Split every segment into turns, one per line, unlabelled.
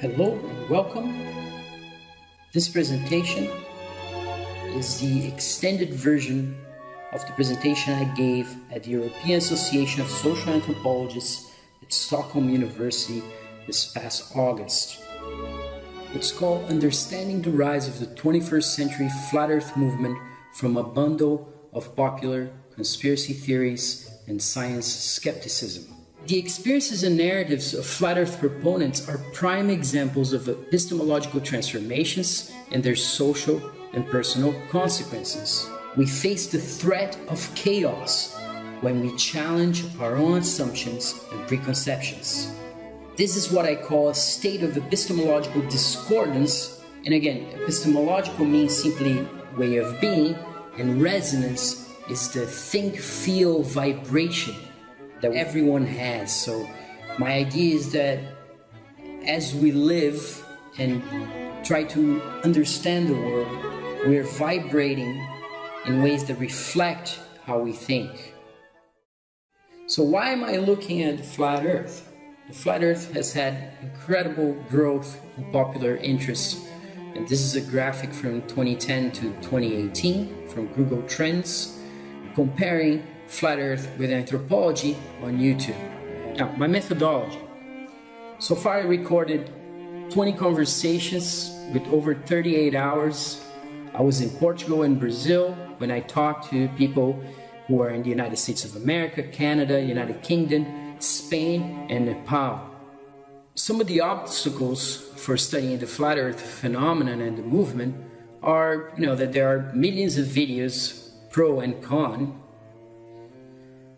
Hello and welcome. This presentation is the extended version of the presentation I gave at the European Association of Social Anthropologists at Stockholm University this past August. It's called Understanding the Rise of the 21st Century Flat Earth Movement from a Bundle of Popular Conspiracy Theories and Science Skepticism. The experiences and narratives of flat Earth proponents are prime examples of epistemological transformations and their social and personal consequences. We face the threat of chaos when we challenge our own assumptions and preconceptions. This is what I call a state of epistemological discordance, and again, epistemological means simply way of being, and resonance is the think-feel vibration that everyone has. So my idea is that as we live and try to understand the world, we're vibrating in ways that reflect how we think. So why am I looking at the flat Earth? The flat Earth has had incredible growth in popular interest, and this is a graphic from 2010 to 2018 from Google Trends, comparing flat Earth with anthropology on YouTube. Now, my methodology. So far I recorded 20 conversations with over 38 hours. I was in Portugal and Brazil when I talked to people who are in the United States of America, Canada, United Kingdom, Spain, and Nepal. Some of the obstacles for studying the flat Earth phenomenon and the movement are, that there are millions of videos, pro and con.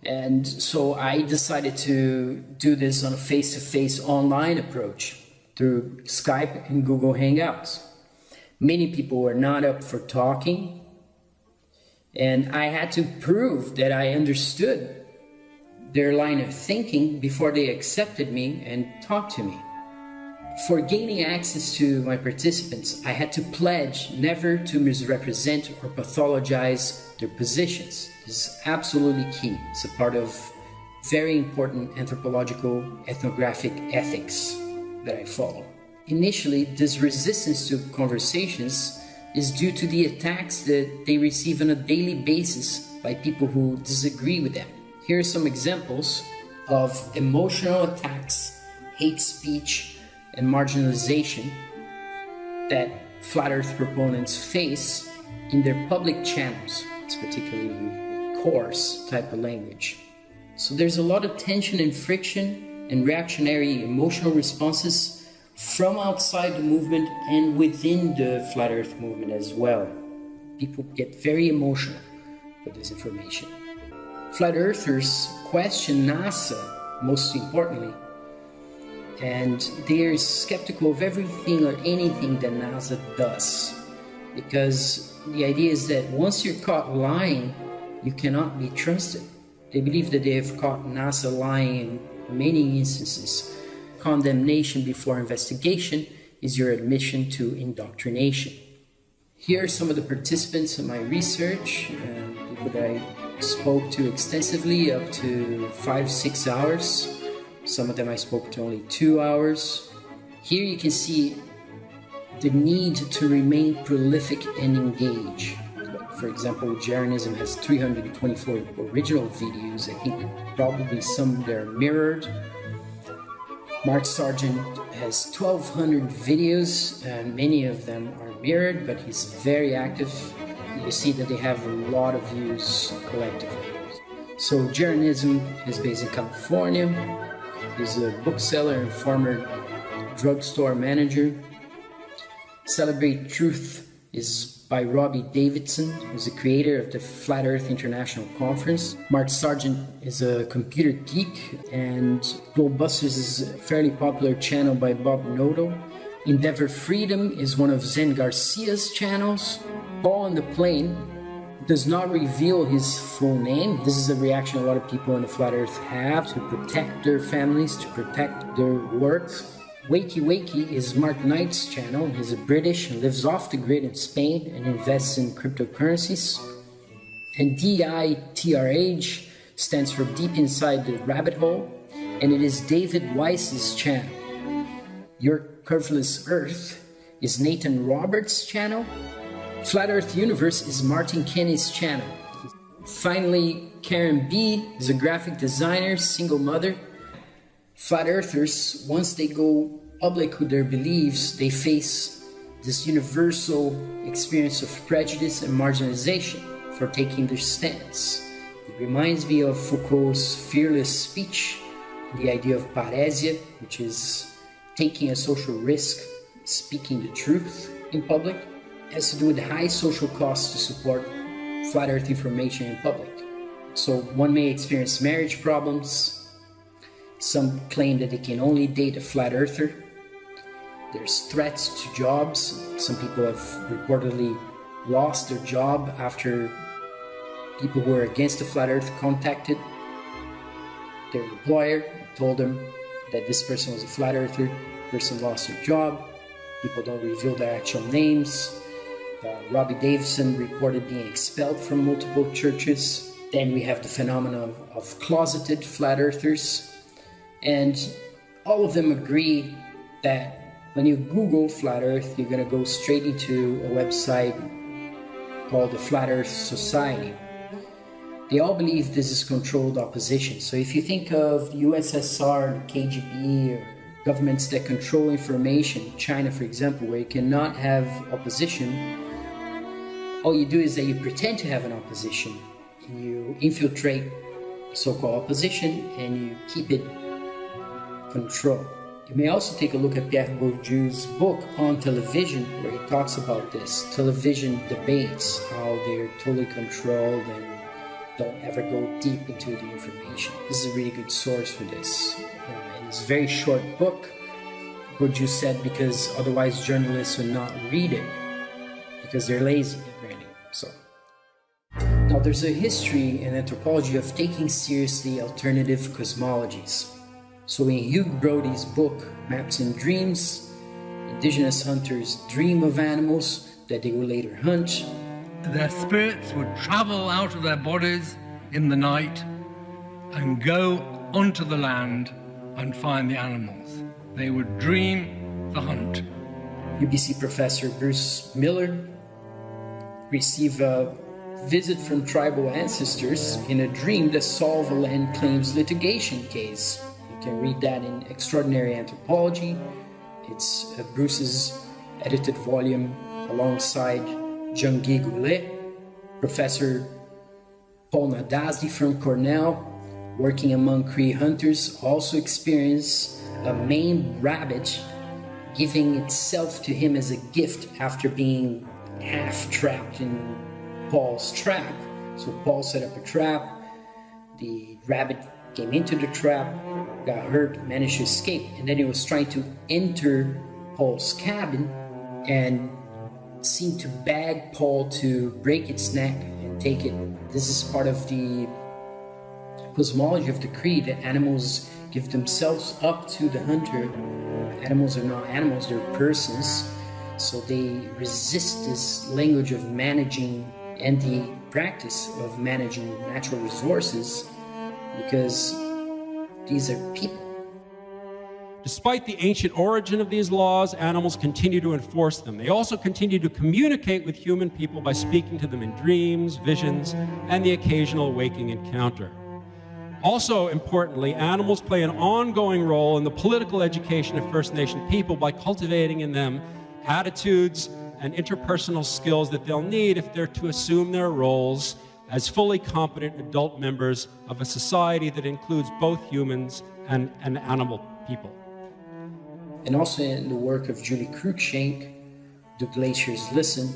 And so I decided to do this on a face-to-face online approach through Skype and Google Hangouts. Many people were not up for talking, and I had to prove that I understood their line of thinking before they accepted me and talked to me. For gaining access to my participants, I had to pledge never to misrepresent or pathologize their positions. This is absolutely key. It's a part of very important anthropological ethnographic ethics that I follow. Initially, this resistance to conversations is due to the attacks that they receive on a daily basis by people who disagree with them. Here are some examples of emotional attacks, hate speech, and marginalization that flat Earth proponents face in their public channels. It's particularly coarse type of language. So there's a lot of tension and friction and reactionary emotional responses from outside the movement and within the flat Earth movement as well. People get very emotional with this information. Flat Earthers question NASA, most importantly, and they're skeptical of everything or anything that NASA does, because the idea is that once you're caught lying, you cannot be trusted. They believe that they have caught NASA lying in many instances. Condemnation before investigation is your admission to indoctrination. Here are some of the participants in my research, people that I spoke to extensively, up to 5-6 hours. Some of them I spoke to only 2 hours. Here you can see the need to remain prolific and engage. For example, Jeranism has 324 original videos. I think probably some that are mirrored. Mark Sargent has 1,200 videos, and many of them are mirrored, but he's very active. You see that they have a lot of views collectively. So Jeranism is based in California. He's a bookseller and former drugstore manager. Celebrate Truth is by Robbie Davidson, who's the creator of the Flat Earth International Conference. Mark Sargent is a computer geek, and Globusters is a fairly popular channel by Bob Noto. Endeavor Freedom is one of Zen Garcia's channels. Paul on the Plane does not reveal his full name. This is a reaction a lot of people on the Flat Earth have to protect their families, to protect their work. Wakey Wakey is Mark Knight's channel. He's a British and lives off the grid in Spain and invests in cryptocurrencies. And DITRH stands for Deep Inside the Rabbit Hole, and it is David Weiss's channel. Your Curveless Earth is Nathan Roberts' channel. Flat Earth Universe is Martin Kenny's channel. Finally, Karen B is a graphic designer, single mother. Flat Earthers, once they go public with their beliefs, they face this universal experience of prejudice and marginalization for taking their stance. It reminds me of Foucault's fearless speech, the idea of parésia, which is taking a social risk, speaking the truth in public. It has to do with high social costs to support flat earth information in public. So one may experience marriage problems. Some claim that they can only date a flat earther. There's threats to jobs. Some people have reportedly lost their job after people who are against the flat earth contacted their employer, told them that this person was a flat earther. Person lost their job. People don't reveal their actual names. Robbie Davison reported being expelled from multiple churches. Then we have the phenomenon of closeted flat earthers. And all of them agree that when you Google flat earth, you're going to go straight into a website called the Flat Earth Society. They all believe this is controlled opposition. So if you think of the USSR, the KGB, or governments that control information, China for example, where you cannot have opposition, all you do is that you pretend to have an opposition. You infiltrate so-called opposition and you keep it controlled. You may also take a look at Pierre Bourdieu's book on television, where he talks about this. Television debates, how they're totally controlled and don't ever go deep into the information. This is a really good source for this. And it's a very short book, Bourdieu said, because otherwise journalists would not read it, because they're lazy, really. So. Now there's a history in anthropology of taking seriously alternative cosmologies. So in Hugh Brody's book, Maps and Dreams, indigenous hunters dream of animals that they will later hunt.
Their spirits would travel out of their bodies in the night and go onto the land and find the animals. They would dream the hunt.
UBC professor Bruce Miller received a visit from tribal ancestors in a dream that solved a land claims litigation case. You can read that in Extraordinary Anthropology. It's Bruce's edited volume alongside Jean-Guy Goulet. Professor Paul Nadasdy from Cornell, working among Cree hunters, also experienced a maimed rabbit giving itself to him as a gift after being half trapped in Paul's trap. So Paul set up a trap, the rabbit came into the trap, got hurt, managed to escape, and then he was trying to enter Paul's cabin and seemed to beg Paul to break its neck and take it. This is part of the cosmology of the Cree, that animals give themselves up to the hunter. Animals are not animals, they're persons. So they resist this language of managing and the practice of managing natural resources, because these are people.
Despite the ancient origin of these laws, animals continue to enforce them. They also continue to communicate with human people by speaking to them in dreams, visions, and the occasional waking encounter. Also, importantly, animals play an ongoing role in the political education of First Nation people by cultivating in them attitudes and interpersonal skills that they'll need if they're to assume their roles as fully competent adult members of a society that includes both humans and animal people.
And also in the work of Julie Cruikshank, Do Glaciers Listen,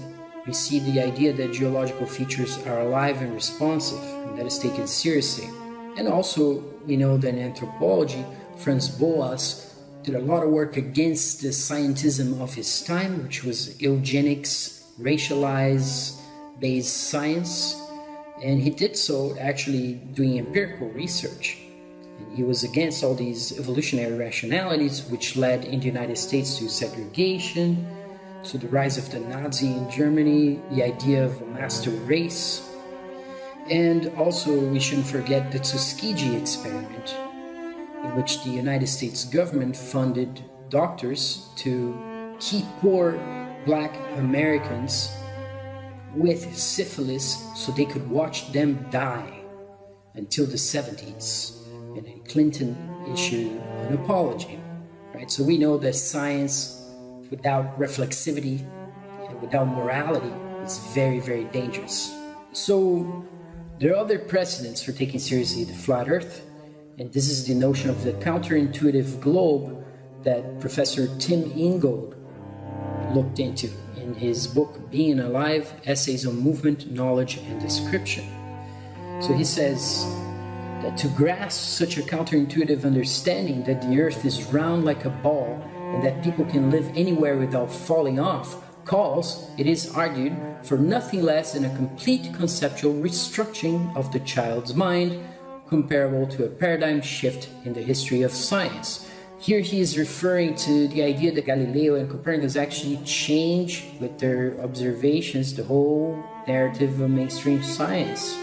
we see the idea that geological features are alive and responsive, and that is taken seriously. And also, we know that in anthropology, Franz Boas did a lot of work against the scientism of his time, which was eugenics, racialized-based science. And he did so actually doing empirical research. And he was against all these evolutionary rationalities, which led in the United States to segregation, to the rise of the Nazi in Germany, the idea of a master race. And also, we shouldn't forget the Tuskegee experiment, in which the United States government funded doctors to keep poor black Americans with syphilis so they could watch them die until the 70s. And then Clinton issued an apology, right? So we know that science without reflexivity and without morality is very, very dangerous. So there are other precedents for taking seriously the flat earth, and this is the notion of the counterintuitive globe that Professor Tim Ingold looked into in his book, Being Alive, Essays on Movement, Knowledge, and Description. So he says that to grasp such a counterintuitive understanding that the earth is round like a ball and that people can live anywhere without falling off calls, it is argued, for nothing less than a complete conceptual restructuring of the child's mind, comparable to a paradigm shift in the history of science. Here he is referring to the idea that Galileo and Copernicus actually change with their observations the whole narrative of mainstream science.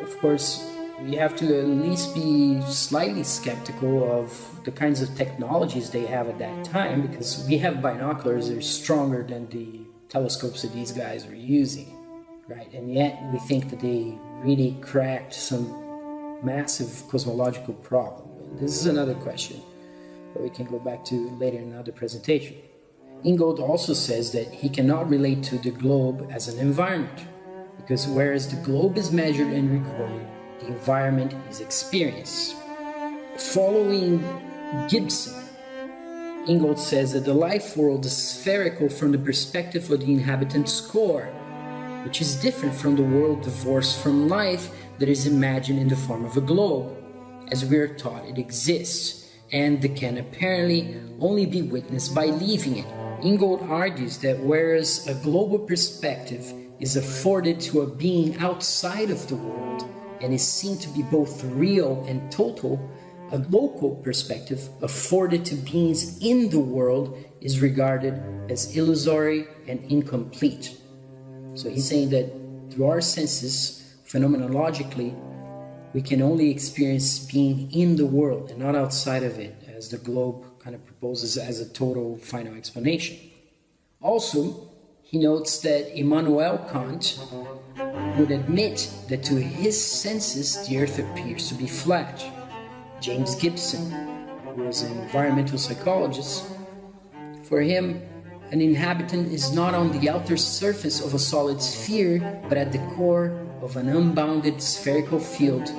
Of course, we have to at least be slightly skeptical of the kinds of technologies they have at that time, because we have binoculars that are stronger than the telescopes that these guys were using, right? And yet we think that they really cracked some massive cosmological problem. And this is another question that we can go back to later in another presentation. Ingold also says that he cannot relate to the globe as an environment, because whereas the globe is measured and recorded, the environment is experienced. Following Gibson, Ingold says that the life world is spherical from the perspective of the inhabitant's core, which is different from the world divorced from life that is imagined in the form of a globe, as we are taught it exists, and that can apparently only be witnessed by leaving it. Ingold argues that whereas a global perspective is afforded to a being outside of the world and is seen to be both real and total, a local perspective afforded to beings in the world is regarded as illusory and incomplete. So he's saying that through our senses, phenomenologically, we can only experience being in the world and not outside of it, as the globe kind of proposes as a total final explanation. Also, he notes that Immanuel Kant would admit that to his senses the earth appears to be flat. James Gibson, who was an environmental psychologist, for him, an inhabitant is not on the outer surface of a solid sphere, but at the core of an unbounded spherical field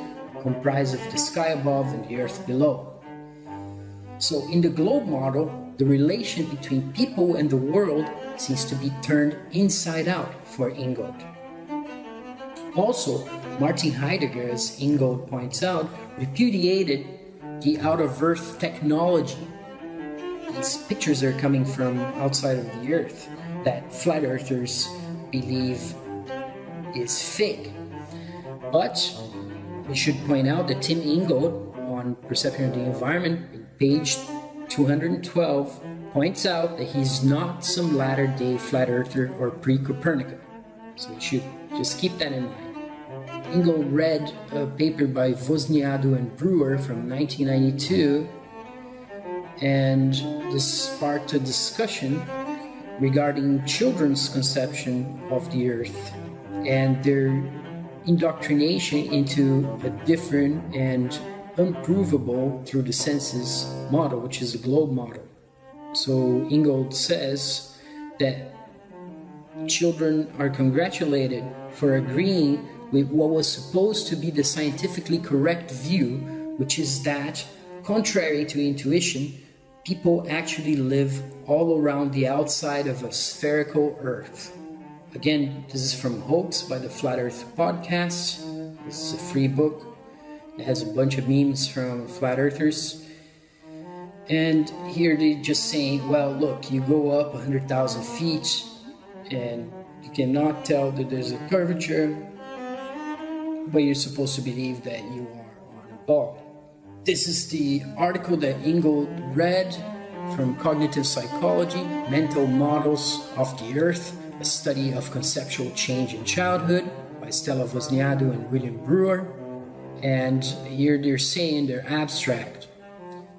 comprised of the sky above and the earth below. So in the globe model, the relation between people and the world seems to be turned inside out for Ingold. Also, Martin Heidegger, as Ingold points out, repudiated the out-of-earth technology. These pictures are coming from outside of the earth that flat earthers believe is fake. But we should point out that Tim Ingold, on Perception of the Environment, page 212, points out that he's not some latter-day flat earther or pre-Copernican. So we should just keep that in mind. Ingold read a paper by Wozniacki and Brewer from 1992, and this sparked a discussion regarding children's conception of the earth and their indoctrination into a different and unprovable through the senses model, which is the globe model. So Ingold says that children are congratulated for agreeing with what was supposed to be the scientifically correct view, which is that, contrary to intuition, people actually live all around the outside of a spherical earth. Again, this is from Hoax by the Flat Earth Podcast. This is a free book. It has a bunch of memes from flat earthers. And here they're just saying, well, look, you go up 100,000 feet and you cannot tell that there's a curvature, but you're supposed to believe that you are on a ball. This is the article that Ingold read from Cognitive Psychology, Mental Models of the Earth, a Study of Conceptual Change in Childhood by Stella Wozniacki and William Brewer. And here they're saying, they're abstract,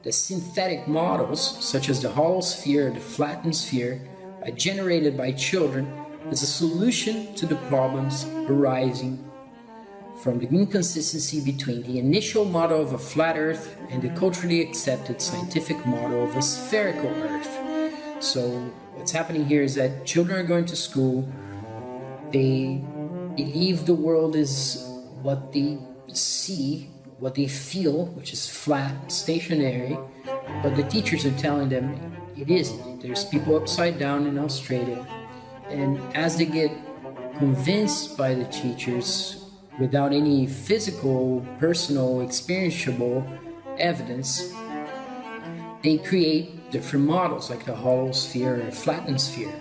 that synthetic models, such as the hollow sphere or the flattened sphere, are generated by children as a solution to the problems arising from the inconsistency between the initial model of a flat Earth and the culturally accepted scientific model of a spherical Earth. So what's happening here is that children are going to school, they believe the world is what they see, what they feel, which is flat, stationary, but the teachers are telling them it isn't. There's people upside down in Australia, and as they get convinced by the teachers without any physical, personal, experientiable evidence, they create different models like the hollow sphere or flattened sphere.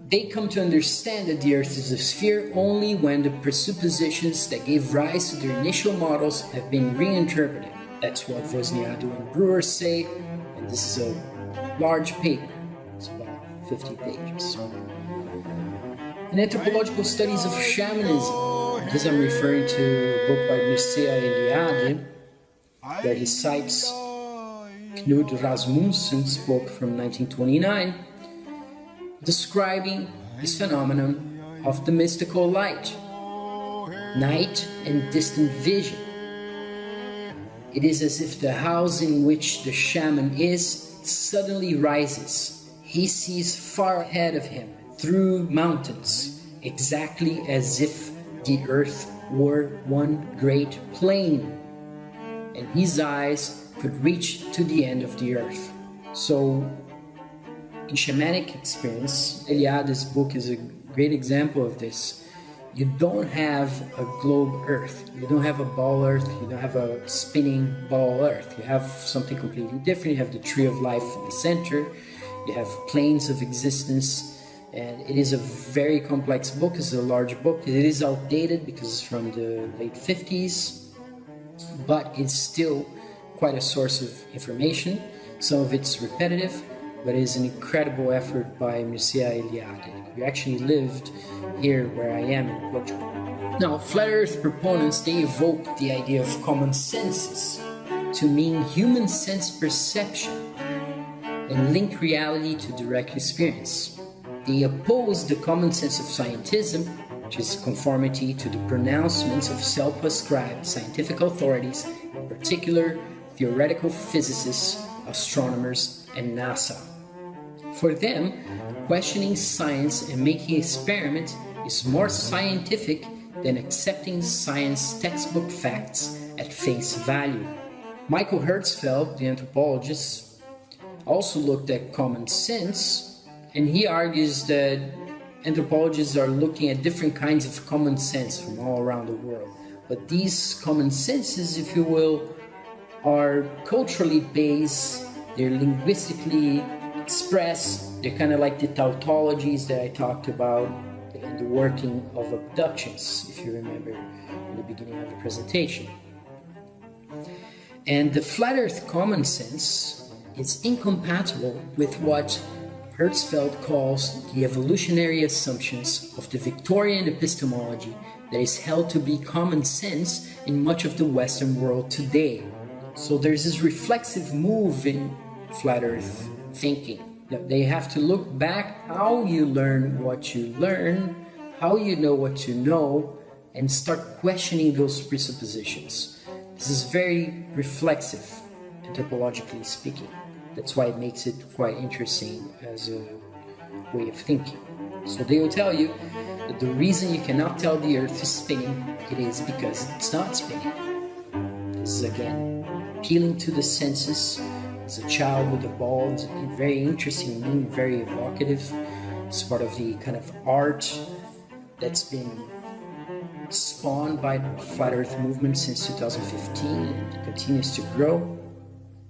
They come to understand that the Earth is a sphere only when the presuppositions that gave rise to their initial models have been reinterpreted. That's what Wozniacki and Brewer say, and this is a large paper. It's about 50 pages. In Anthropological Studies of Shamanism, because I'm referring to a book by Mircea Eliade, where he cites Knud Rasmussen's book from 1929, describing this phenomenon of the mystical light, night and distant vision. It is as if the house in which the shaman is suddenly rises. He sees far ahead of him through mountains, exactly as if the earth were one great plain, and his eyes could reach to the end of the earth. So, in shamanic experience, Eliade's book is a great example of this. You don't have a globe earth, you don't have a ball earth, you don't have a spinning ball earth. You have something completely different. You have the tree of life in the center, you have planes of existence, and it is a very complex book. It's a large book. It is outdated because it's from the late 50s, but it's still quite a source of information. Some of it's repetitive, but it is an incredible effort by Mircea Eliade, who actually lived here where I am in Portugal. Now, flat earth proponents, they evoke the idea of common sensus to mean human sense perception and link reality to direct experience. They oppose the common sense of scientism, which is conformity to the pronouncements of self-prescribed scientific authorities, in particular theoretical physicists, astronomers, and NASA. For them, questioning science and making experiments is more scientific than accepting science textbook facts at face value. Michael Herzfeld, the anthropologist, also looked at common sense, and he argues that anthropologists are looking at different kinds of common sense from all around the world. But these common senses, if you will, are culturally based, they're linguistically expressed, they're kind of like the tautologies that I talked about in the working of abductions, if you remember in the beginning of the presentation. And the flat earth common sense is incompatible with what Herzfeld calls the evolutionary assumptions of the Victorian epistemology that is held to be common sense in much of the Western world today. So there's this reflexive move in flat earth thinking. They have to look back how you learn what you learn, how you know what you know, and start questioning those presuppositions. This is very reflexive, anthropologically speaking. That's why it makes it quite interesting as a way of thinking. So they will tell you that the reason you cannot tell the earth is spinning, it is because it's not spinning. This is again appealing to the senses. As a child with a ball, it's a very interesting meme, very evocative. It's part of the kind of art that's been spawned by the flat earth movement since 2015 and continues to grow.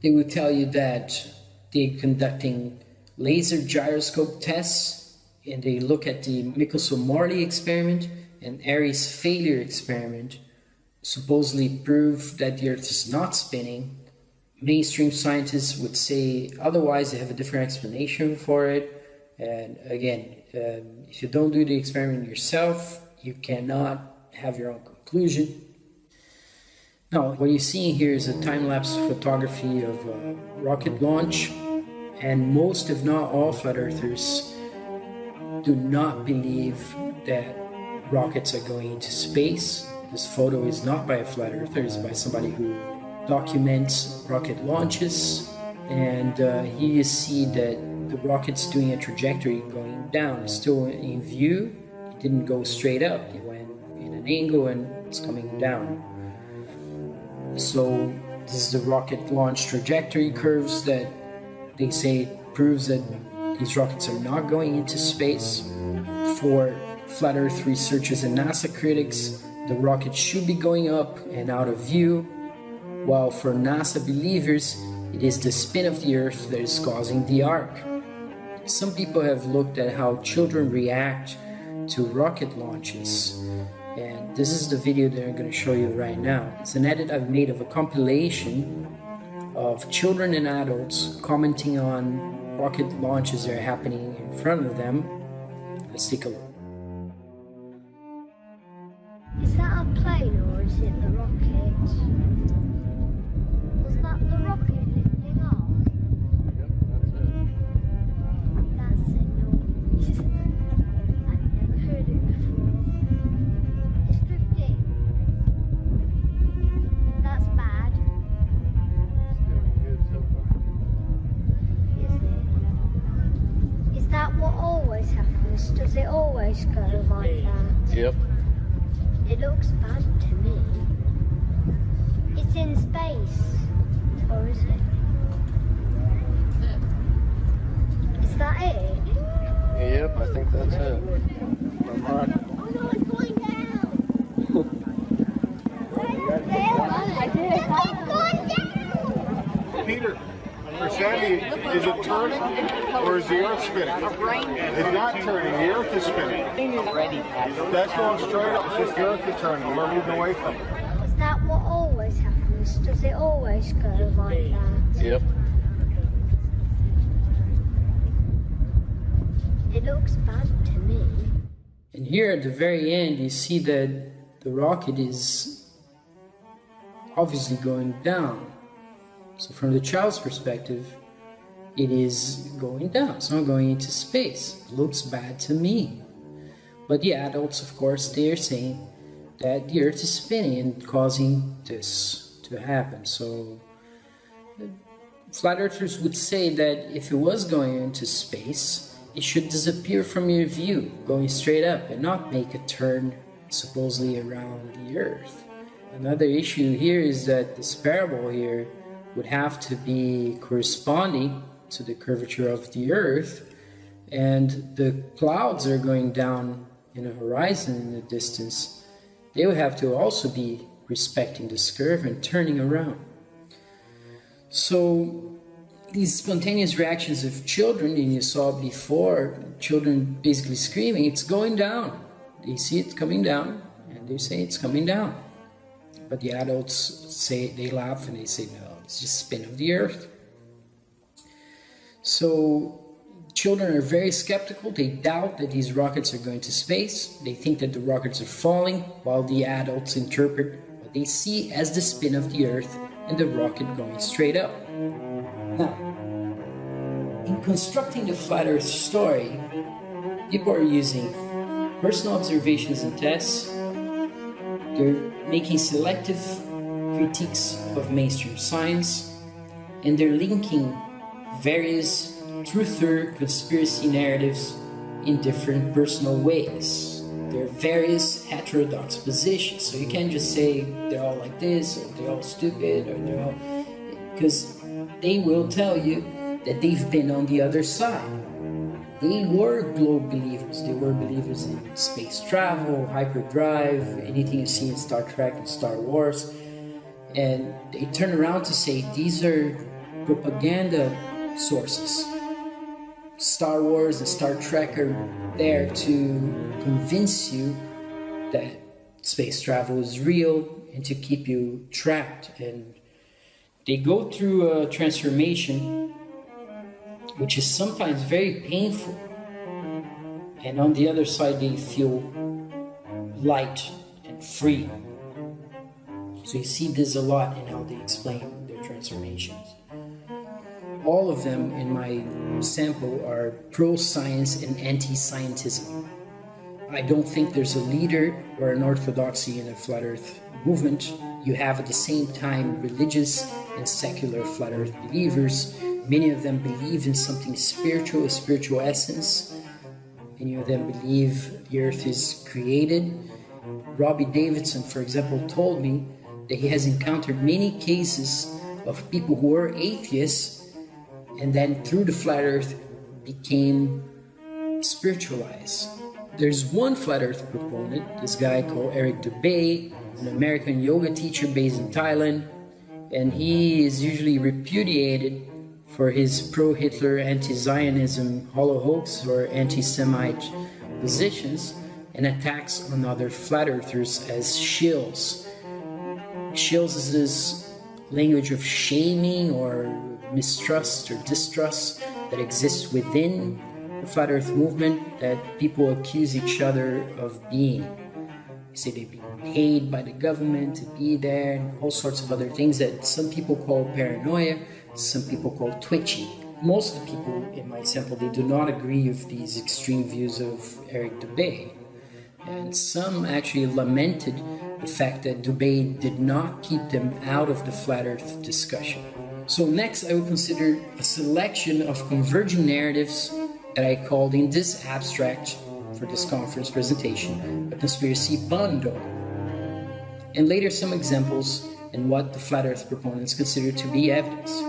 They will tell you that they're conducting laser gyroscope tests, and they look at the Michelson-Morley experiment and Airy's failure experiment, supposedly prove that the earth is not spinning. Mainstream scientists would say otherwise. They have a different explanation for it. And again, if you don't do the experiment yourself, you cannot have your own conclusion. Now, what you're seeing here is a time-lapse photography of a rocket launch, and most, if not all, flat earthers do not believe that rockets are going into space. This photo is not by a flat earther, it's by somebody who documents rocket launches, and here you see that the rocket's doing a trajectory going down. It's still in view. It didn't go straight up. It went in an angle and it's coming down. So this is the rocket launch trajectory curves that they say proves that these rockets are not going into space. For flat Earth researchers and NASA critics, the rocket should be going up and out of view, while for NASA believers, it is the spin of the Earth that is causing the arc. Some people have looked at how children react to rocket launches, and this is the video that I'm going to show you right now. It's an edit I've made of a compilation of children and adults commenting on rocket launches that are happening in front of them. Let's take a look.
Is that a plane or is it the rocket? Was that the rocket lifting off?
Yep, that's it.
That's a noise. I've never heard it before. It's drifting. That's bad.
It's doing good so far.
Is it? Is that what always happens? Does it always go like that?
Yep.
It looks bad to me. It's in space, or is it? Is that it?
Yep, I think that's it. I'm right.
Oh no, it's going down! It's going down!
Peter, for Sandy, is it turning or is the Earth spinning? It's not turning, the Earth is spinning. That's going straight up, it's just the Earth is turning, we're moving away from it.
Is that what always happens? Does it always go like that?
Yep.
It looks bad to me.
And here at the very end, you see that the rocket is obviously going down. So from the child's perspective, it is going down. It's not going into space. It looks bad to me. But the adults, of course, they are saying that the Earth is spinning and causing this to happen. So flat earthers would say that if it was going into space, it should disappear from your view, going straight up and not make a turn supposedly around the Earth. Another issue here is that this parable here would have to be corresponding to the curvature of the Earth, and the clouds are going down in a horizon in the distance. They would have to also be respecting this curve and turning around. So these spontaneous reactions of children, and you saw before, children basically screaming, it's going down. They see it coming down, and they say it's coming down. But the adults say, they laugh and they say, no, it's just spin of the Earth. So children are very skeptical. They doubt that these rockets are going to space. They think that the rockets are falling, while the adults interpret what they see as the spin of the Earth and the rocket going straight up. Now, in constructing the flat Earth story, people are using personal observations and tests. They're making selective critiques of mainstream science, and they're linking various truther conspiracy narratives in different personal ways. There are various heterodox positions, so you can't just say they're all like this, or they're all stupid, or they're all... because they will tell you that they've been on the other side. They were globe believers. They were believers in space travel, hyperdrive, anything you see in Star Trek and Star Wars. And they turn around to say these are propaganda sources. Star Wars and Star Trek are there to convince you that space travel is real and to keep you trapped. And they go through a transformation which is sometimes very painful, and on the other side they feel light and free. So you see this a lot in how they explain their transformations. All of them in my sample are pro-science and anti-scientism. I don't think there's a leader or an orthodoxy in the flat earth movement. You have at the same time religious and secular flat earth believers. Many of them believe in something spiritual, a spiritual essence. Many of them believe the earth is created. Robbie Davidson, for example, told me that he has encountered many cases of people who were atheists and then through the flat earth became spiritualized. There's one flat earth proponent, this guy called Eric Dubay, an American yoga teacher based in Thailand, and he is usually repudiated for his pro-Hitler, anti-Zionism, hollow hoax or anti-Semite positions and attacks on other flat earthers as shills. Shills is this language of shaming or mistrust or distrust that exists within the flat earth movement, that people accuse each other of being. They say they're being paid by the government to be there and all sorts of other things that some people call paranoia, some people call twitchy. Most of the people in my sample, they do not agree with these extreme views of Eric Dubay. And some actually lamented the fact that Dubay did not keep them out of the flat earth discussion. So next I will consider a selection of converging narratives that I called in this abstract for this conference presentation, a conspiracy bundle. And later some examples and what the flat earth proponents consider to be evidence.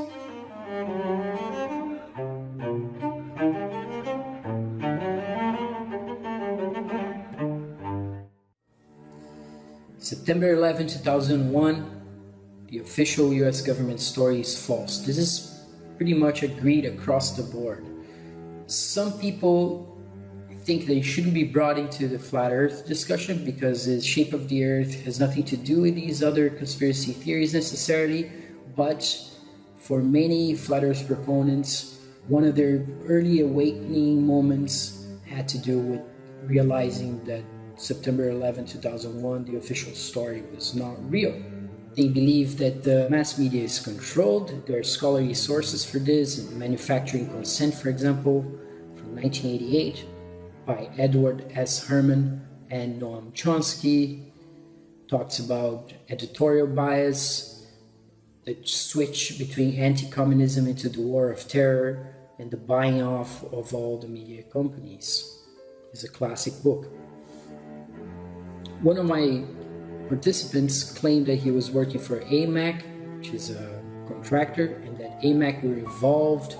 September 11, 2001, the official US government story is false. This is pretty much agreed across the board. Some people think they shouldn't be brought into the flat earth discussion because the shape of the earth has nothing to do with these other conspiracy theories necessarily, but for many flat earth proponents, one of their early awakening moments had to do with realizing that September 11, 2001, the official story was not real. They believe that the mass media is controlled. There are scholarly sources for this, and Manufacturing Consent, for example, from 1988, by Edward S. Herman and Noam Chomsky, talks about editorial bias, the switch between anti-communism into the war of terror, and the buying off of all the media companies. It's a classic book. One of my participants claimed that he was working for AMAC, which is a contractor, and that AMAC were involved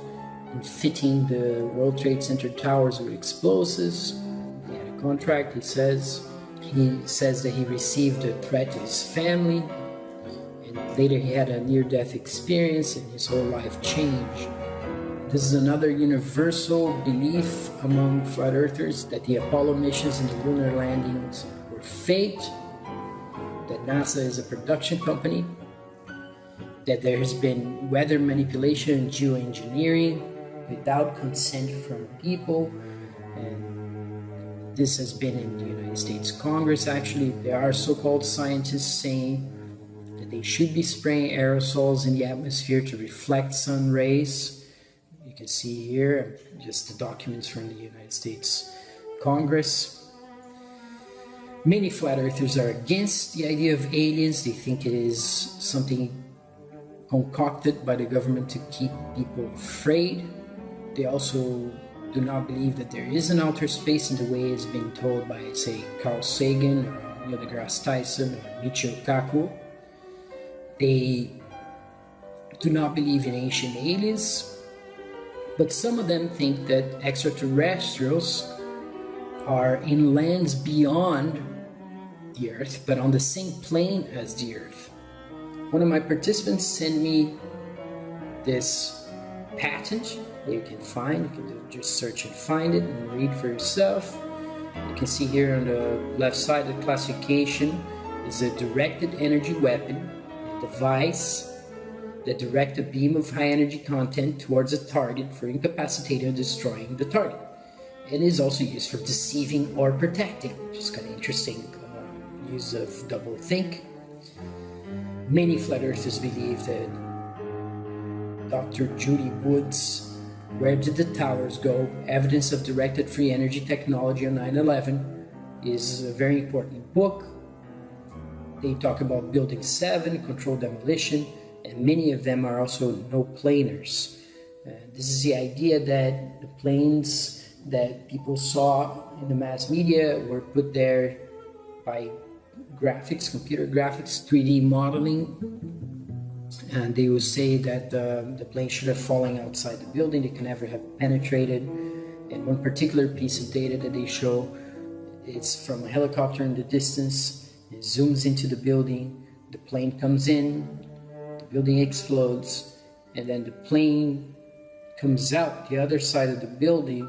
in fitting the World Trade Center towers with explosives. He had a contract, he says. He says that he received a threat to his family, and later he had a near-death experience and his whole life changed. This is another universal belief among flat earthers that the Apollo missions and the lunar landings were faked, that NASA is a production company, that there has been weather manipulation and geoengineering without consent from people, and this has been in the United States Congress. Actually, there are so-called scientists saying that they should be spraying aerosols in the atmosphere to reflect sun rays. You can see here just the documents from the United States Congress. Many flat earthers are against the idea of aliens. They think it is something concocted by the government to keep people afraid. They also do not believe that there is an outer space in the way it's being told by, say, Carl Sagan or Neil deGrasse Tyson or Michio Kaku. They do not believe in ancient aliens, but some of them think that extraterrestrials are in lands beyond the Earth, but on the same plane as the Earth. One of my participants sent me this patent that you can find. You can just search and find it and read for yourself. You can see here on the left side of the classification is a directed energy weapon, a device that directs a beam of high energy content towards a target for incapacitating or destroying the target. It is also used for deceiving or protecting, which is kind of interesting use of double think. Many flat earthers believe that Dr. Judy Wood's Where Did the Towers Go? Evidence of Directed Free Energy Technology on 9/11 is a very important book. They talk about Building 7, controlled demolition, and many of them are also no-planers. This is the idea that the planes that people saw in the mass media were put there by graphics, computer graphics, 3D modeling, and they would say that the plane should have fallen outside the building. They can never have penetrated. And one particular piece of data that they show, it's from a helicopter in the distance. It zooms into the building. The plane comes in. The building explodes, and then the plane comes out the other side of the building.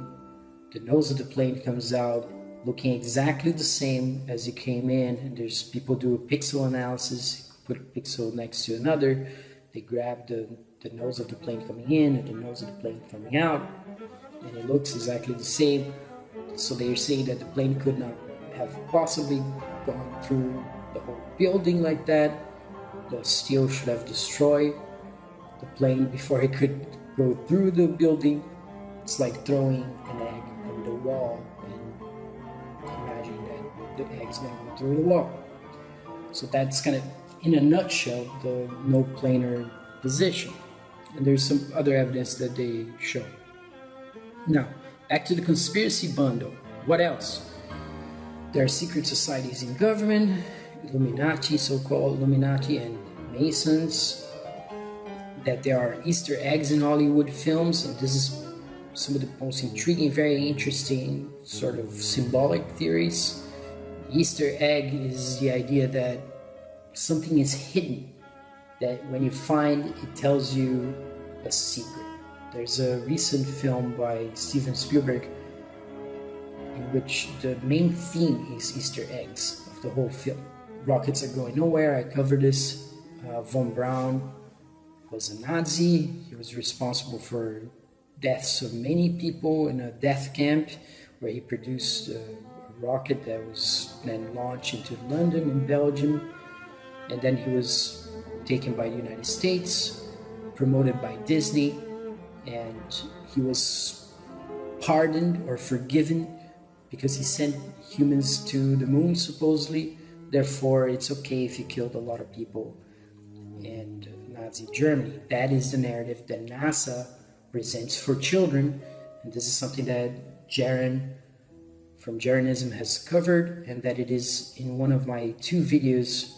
The nose of the plane comes out looking exactly the same as it came in, and there's people do a pixel analysis, put a pixel next to another, they grab the nose of the plane coming in and the nose of the plane coming out, and it looks exactly the same. So they're saying that the plane could not have possibly gone through the whole building like that. The steel should have destroyed the plane before it could go through the building. It's like throwing an egg on the wall and imagining that the egg's going to go through the wall. So that's kind of, in a nutshell, the no-planar position. And there's some other evidence that they show. Now, back to the conspiracy bundle. What else? There are secret societies in government, Illuminati, so-called Illuminati, and Masons, that there are Easter eggs in Hollywood films, and this is some of the most intriguing, very interesting sort of symbolic theories. Easter egg is the idea that something is hidden, that when you find it tells you a secret. There's a recent film by Steven Spielberg in which the main theme is Easter eggs of the whole film. Rockets are going nowhere. I covered this. Von Braun was a Nazi. He was responsible for deaths of many people in a death camp where he produced a rocket that was then launched into London and Belgium. And then he was taken by the United States, promoted by Disney, and he was pardoned or forgiven because he sent humans to the moon, supposedly. Therefore, it's okay if he killed a lot of people in Nazi Germany. That is the narrative that NASA presents for children, and this is something that Jaron from Jaronism has covered, and that it is in one of my 2 videos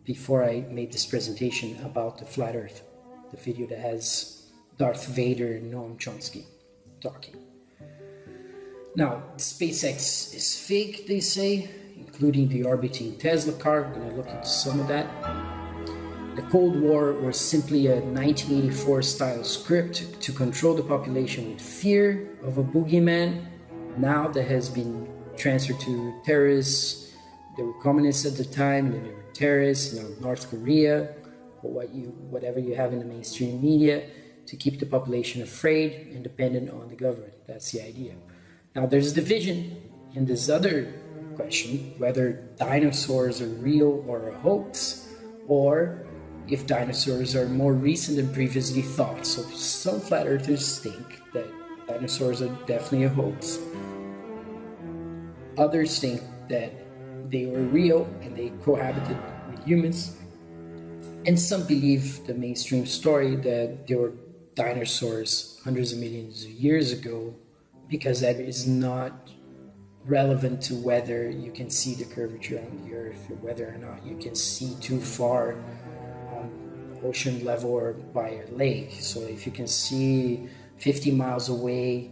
before I made this presentation about the flat earth, the video that has Darth Vader and Noam Chomsky talking. Now, SpaceX is fake, they say, including the orbiting Tesla car. We're going to look into some of that. The Cold War was simply a 1984 style script to control the population with fear of a boogeyman. Now that has been transferred to terrorists. They were communists at the time, then they were terrorists, North Korea, or whatever you have in the mainstream media, to keep the population afraid and dependent on the government. That's the idea. Now there's a division in this other question, whether dinosaurs are real or a hoax, or if dinosaurs are more recent than previously thought. So some flat earthers think that dinosaurs are definitely a hoax. Others think that they were real and they cohabited with humans. And some believe the mainstream story that there were dinosaurs hundreds of millions of years ago, because that is not relevant to whether you can see the curvature on the earth or whether or not you can see too far on ocean level or by a lake. So if you can see 50 miles away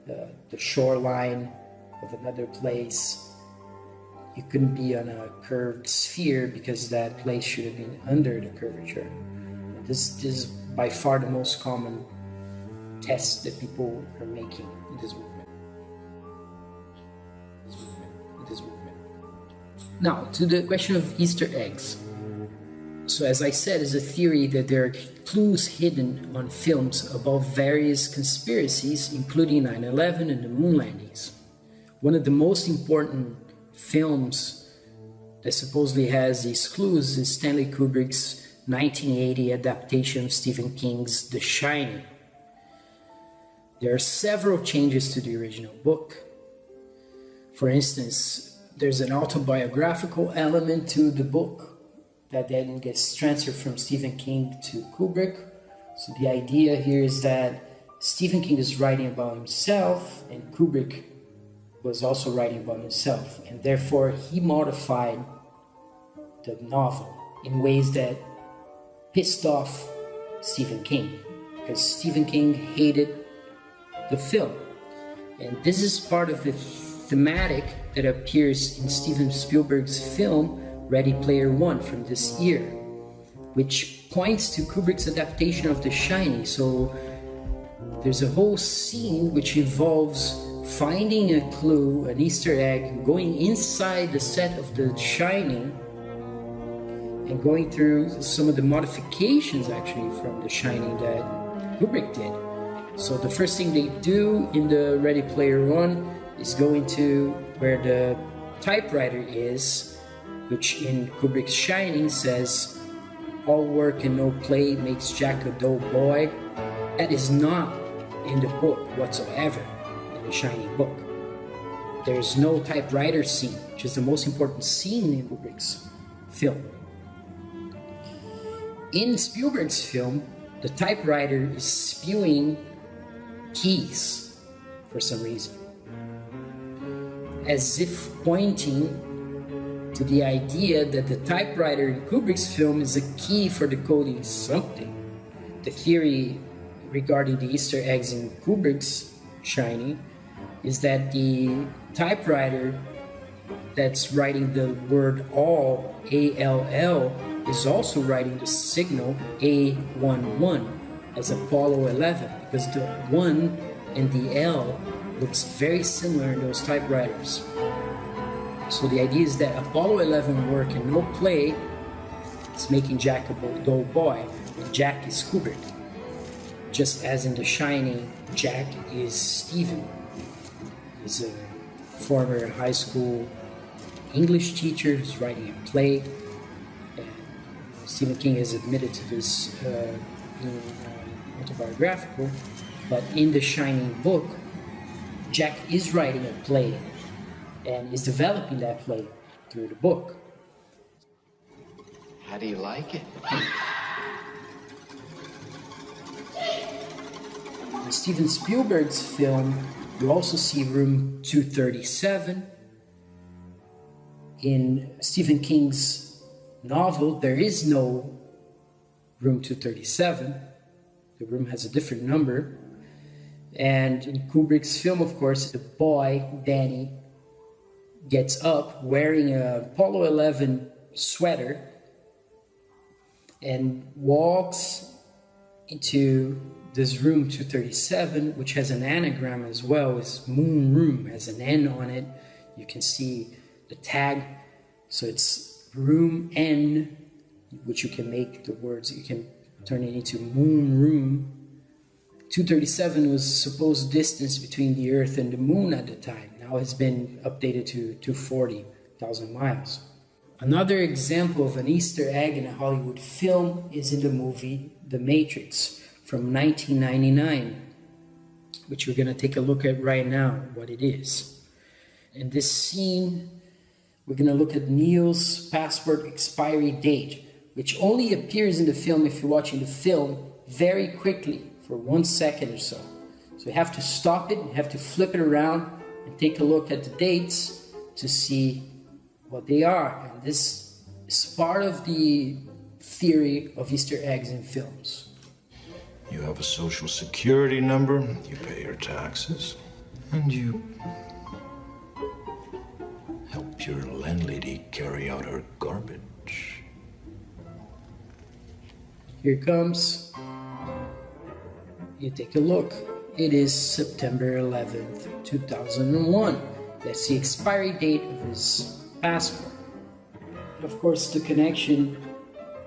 the shoreline of another place, you couldn't be on a curved sphere because that place should have been under the curvature. This is by far the most common test that people are making in this movement. Now, to the question of Easter eggs. So as I said, it's a theory that there are clues hidden on films about various conspiracies, including 9/11 and the moon landings. One of the most important films that supposedly has these clues is Stanley Kubrick's 1980 adaptation of Stephen King's The Shining. There are several changes to the original book. For instance, there's an autobiographical element to the book that then gets transferred from Stephen King to Kubrick. So the idea here is that Stephen King is writing about himself and Kubrick was also writing about himself, and therefore he modified the novel in ways that pissed off Stephen King, because Stephen King hated the film. And this is part of the thematic that appears in Steven Spielberg's film Ready Player One from this year, which points to Kubrick's adaptation of The Shining. So there's a whole scene which involves finding a clue, an Easter egg, going inside the set of The Shining and going through some of the modifications actually from The Shining that Kubrick did. So the first thing they do in the Ready Player One is going to where the typewriter is, which in Kubrick's Shining says, "All work and no play makes Jack a dull boy." That is not in the book whatsoever, in the Shining book. There's no typewriter scene, which is the most important scene in Kubrick's film. In Spielberg's film, the typewriter is spewing keys for some reason, as if pointing to the idea that the typewriter in Kubrick's film is a key for decoding something. The theory regarding the Easter eggs in Kubrick's Shining is that the typewriter that's writing the word all, A-L-L, is also writing the signal A11 as Apollo 11, because the 1 and the L looks very similar in those typewriters. So the idea is that Apollo 11 work and no play is making Jack a dull boy, and Jack is Kubrick. Just as in The Shining, Jack is Stephen. He's a former high school English teacher who's writing a play. Stephen King has admitted to this in autobiographical, but in The Shining book, Jack is writing a play and is developing that play through the book.
How do you like it?
In Steven Spielberg's film, you also see room 237. In Stephen King's novel, there is no room 237. The room has a different number. And in Kubrick's film, of course, the boy, Danny, gets up wearing a Apollo 11 sweater and walks into this room 237, which has an anagram as well. It's Moon Room, has an N on it. You can see the tag. So it's room N, which you can make the words, you can turn it into Moon Room. 237 was supposed distance between the Earth and the Moon at the time. Now it's been updated to 240,000 miles. Another example of an Easter egg in a Hollywood film is in the movie The Matrix from 1999, which we're going to take a look at right now, what it is. In this scene, we're going to look at Neil's passport expiry date, which only appears in the film if you're watching the film very quickly for 1 second or so. So you have to stop it, you have to flip it around and take a look at the dates to see what they are. And this is part of the theory of Easter eggs in films.
You have a social security number, you pay your taxes, and you help your landlady carry out her garbage.
Here it comes. You take a look. It is September 11th, 2001. That's the expiry date of his passport. Of course, the connection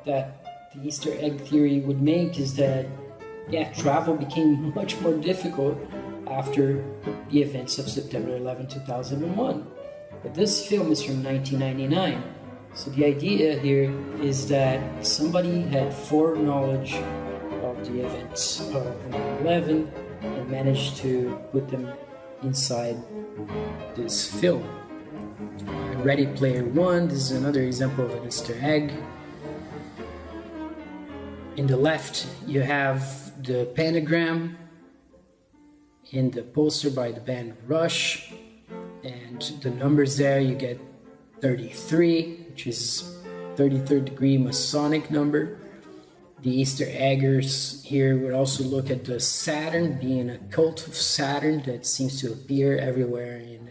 that the Easter egg theory would make is that, yeah, travel became much more difficult after the events of September 11, 2001. But this film is from 1999, So the idea here is that somebody had foreknowledge of the events of 9/11 and managed to put them inside this film. Ready Player One, this is another example of an Easter egg. In the left, you have the pentagram in the poster by the band Rush, and the numbers there, you get 33, which is 33rd degree Masonic number. The Easter eggers here would also look at the Saturn, being a cult of Saturn that seems to appear everywhere in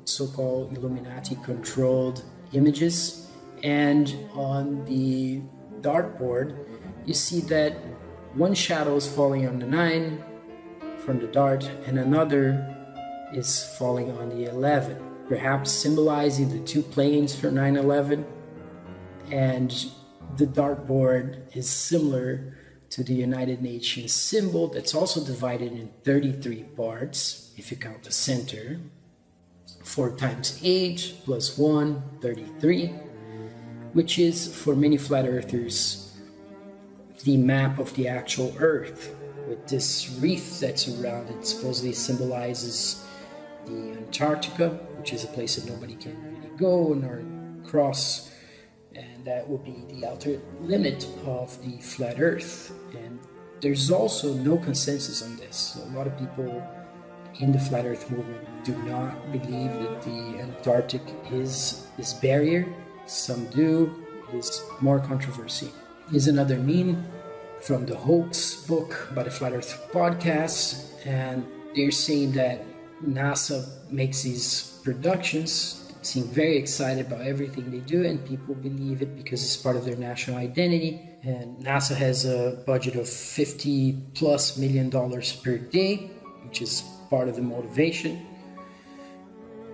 so-called Illuminati-controlled images. And on the dartboard, you see that one shadow is falling on the 9 from the dart, and another is falling on the 11, perhaps symbolizing the two planes for 9/11. And the dartboard is similar to the United Nations symbol that's also divided in 33 parts, if you count the center. 4 times 8 plus 1, 33, which is, for many flat earthers, the map of the actual Earth, with this wreath that's around it. Supposedly symbolizes the Antarctica, which is a place that nobody can really go nor cross, and that will be the outer limit of the flat Earth. And there's also no consensus on this. A lot of people in the flat Earth movement do not believe that the Antarctic is this barrier. Some do. It is more controversy. Here's another meme from the Hoax book by the Flat Earth podcast, and they're saying that NASA makes these productions, seem very excited about everything they do, and people believe it because it's part of their national identity. And NASA has a budget of $50+ million per day, which is part of the motivation.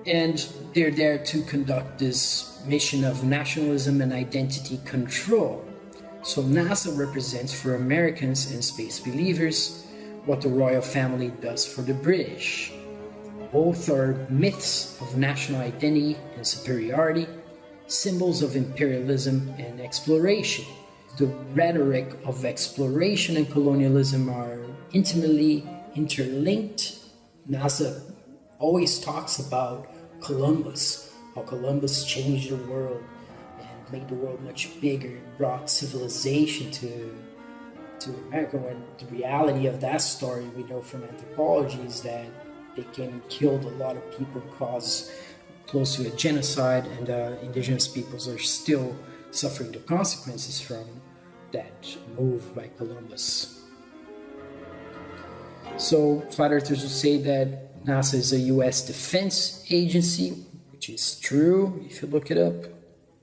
And they're there to conduct this mission of nationalism and identity control. So NASA represents for Americans and space believers what the royal family does for the British. Both are myths of national identity and superiority, symbols of imperialism and exploration. The rhetoric of exploration and colonialism are intimately interlinked. NASA always talks about Columbus, how Columbus changed the world and made the world much bigger and brought civilization to America, when the reality of that story we know from anthropology is that they came and killed a lot of people, caused close to a genocide, and indigenous peoples are still suffering the consequences from that move by Columbus. So flat earthers will say that NASA is a US defense agency, which is true if you look it up.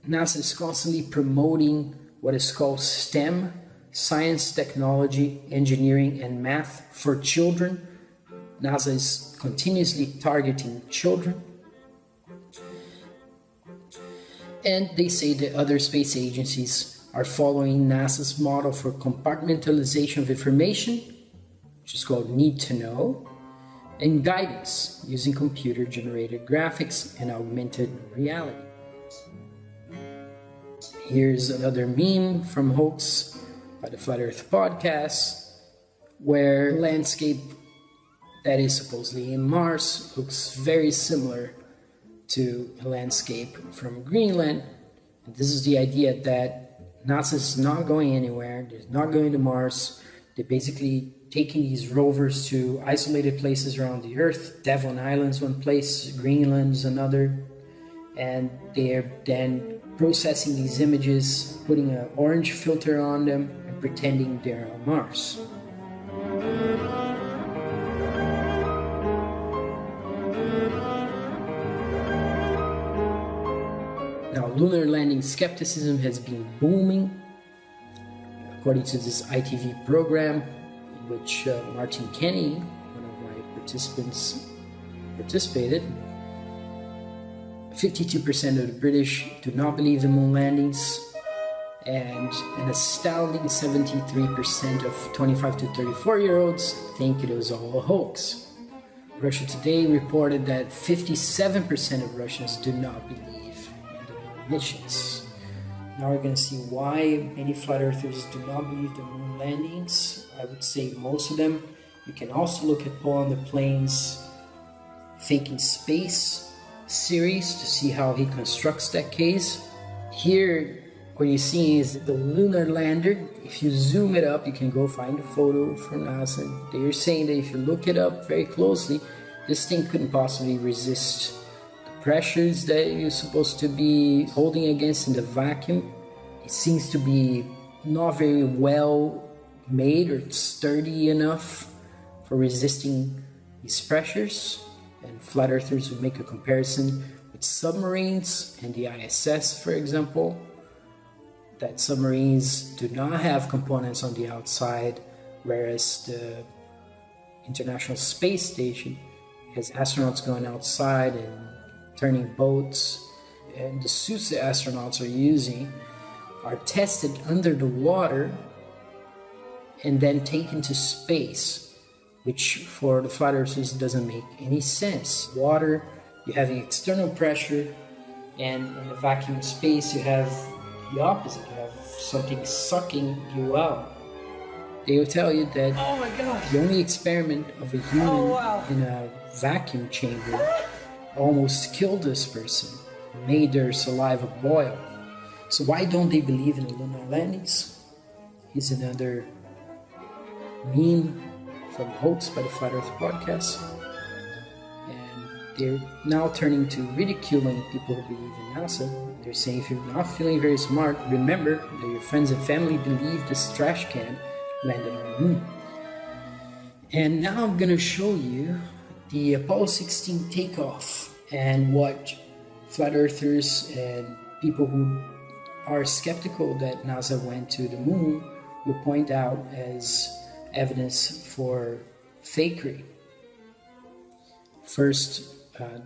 NASA is constantly promoting what is called STEM, science, technology, engineering, and math for children. NASA is continuously targeting children. And they say that other space agencies are following NASA's model for compartmentalization of information, which is called need to know, and guidance using computer-generated graphics and augmented reality. Here's another meme from Hoax by the Flat Earth podcast, where landscape that is supposedly in Mars looks very similar to a landscape from Greenland. And this is the idea that NASA is not going anywhere, they're not going to Mars. They're basically taking these rovers to isolated places around the Earth. Devon Island's one place, Greenland's another, and they're then processing these images, putting an orange filter on them, and pretending they're on Mars. Now, lunar landing skepticism has been booming, according to this ITV program, in which Martin Kenny, one of my participants, participated. 52% of the British do not believe in moon landings, and an astounding 73% of 25 to 34-year-olds think it was all a hoax. Russia Today reported that 57% of Russians do not believe in the moon missions. Now we're going to see why many flat earthers do not believe the moon landings. I would say most of them. You can also look at Paul on the Plains Thinking Space series to see how he constructs that case. Here, what you're seeing is the lunar lander. If you zoom it up, you can go find a photo from NASA. They're saying that if you look it up very closely, this thing couldn't possibly resist the pressures that you're supposed to be holding against in the vacuum. It seems to be not very well made or sturdy enough for resisting these pressures. And flat earthers would make a comparison with submarines and the ISS, for example, that submarines do not have components on the outside, whereas the International Space Station has astronauts going outside and turning boats, and the suits the astronauts are using are tested under the water and then taken to space, which for the flat earthers doesn't make any sense. Water, you're having external pressure, and in the vacuum space you have the opposite. You have something sucking you out. They will tell you that the only experiment of a human in a vacuum chamber almost killed this person, made their saliva boil. So why don't they believe in the lunar landings? Here's another meme from Hoax by the Flat Earth Podcast. And they're now turning to ridiculing people who believe in NASA. They're saying if you're not feeling very smart, remember that your friends and family believe this trash can landed on the moon. And now I'm going to show you the Apollo 16 takeoff and what flat earthers and people who are skeptical that NASA went to the moon will point out as evidence for fakery. First,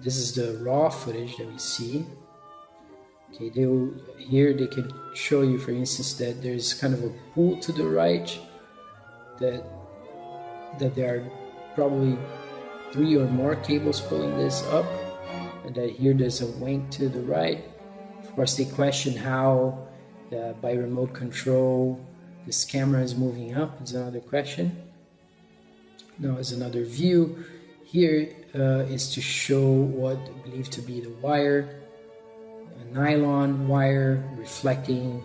this is the raw footage that we see. Okay, here they can show you, for instance, that there's kind of a pull to the right, that there are probably 3 or more cables pulling this up, and that here there's a wink to the right. Of course, they question how by remote control this camera is moving up. It's another question. Now is another view. Here is to show what I believe to be the wire, a nylon wire reflecting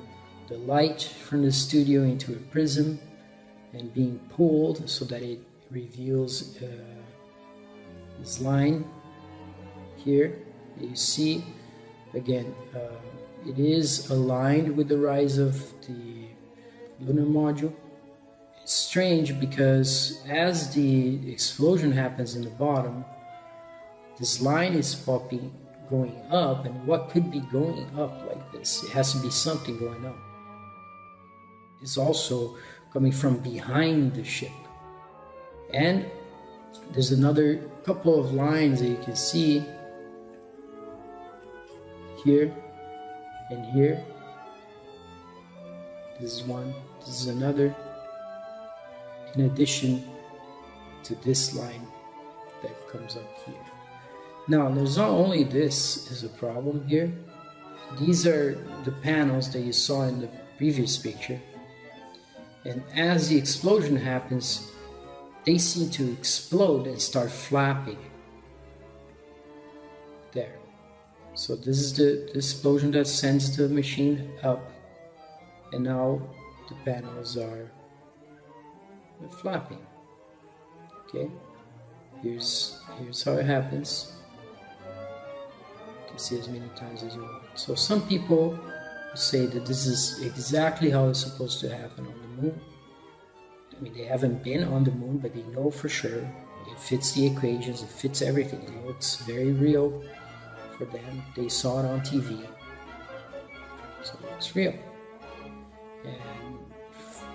the light from the studio into a prism and being pulled so that it reveals this line here. You see, again, it is aligned with the rise of the lunar module. It's strange because as the explosion happens in the bottom, this line is going up, and what could be going up like this? It has to be something going up. It's also coming from behind the ship. And there's another couple of lines that you can see here and here. This is one, this is another, in addition to this line that comes up here. Now, there's not only this is a problem here. These are the panels that you saw in the previous picture. And as the explosion happens, they seem to explode and start flapping. There. So this is the explosion that sends the machine up. And now the panels are flapping. Okay? Here's how it happens. You can see as many times as you want. So some people say that this is exactly how it's supposed to happen on the moon. I mean, they haven't been on the moon, but they know for sure. It fits the equations, it fits everything. It looks very real for them. They saw it on TV. So it looks real. And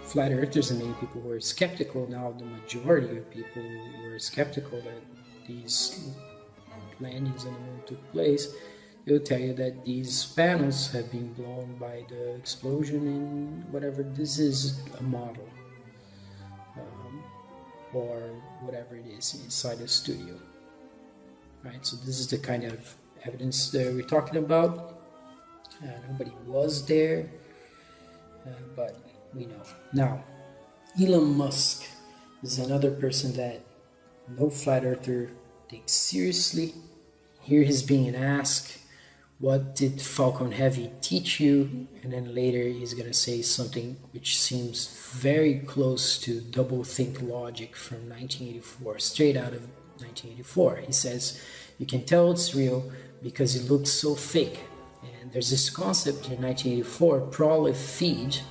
flat earthers and many people who are skeptical, now the majority of people who are skeptical that these landings on the moon took place, they'll tell you that these panels have been blown by the explosion in whatever. This is a model. Or whatever it is inside the studio. Right, so this is the kind of evidence that we're talking about. Nobody was there, but we know. Now, Elon Musk is another person that no flat earther takes seriously. Here he's being asked, what did Falcon Heavy teach you? And then later he's going to say something which seems very close to doublethink logic from 1984, straight out of 1984. He says, you can tell it's real because it looks so fake. And there's this concept in 1984, prolifeed,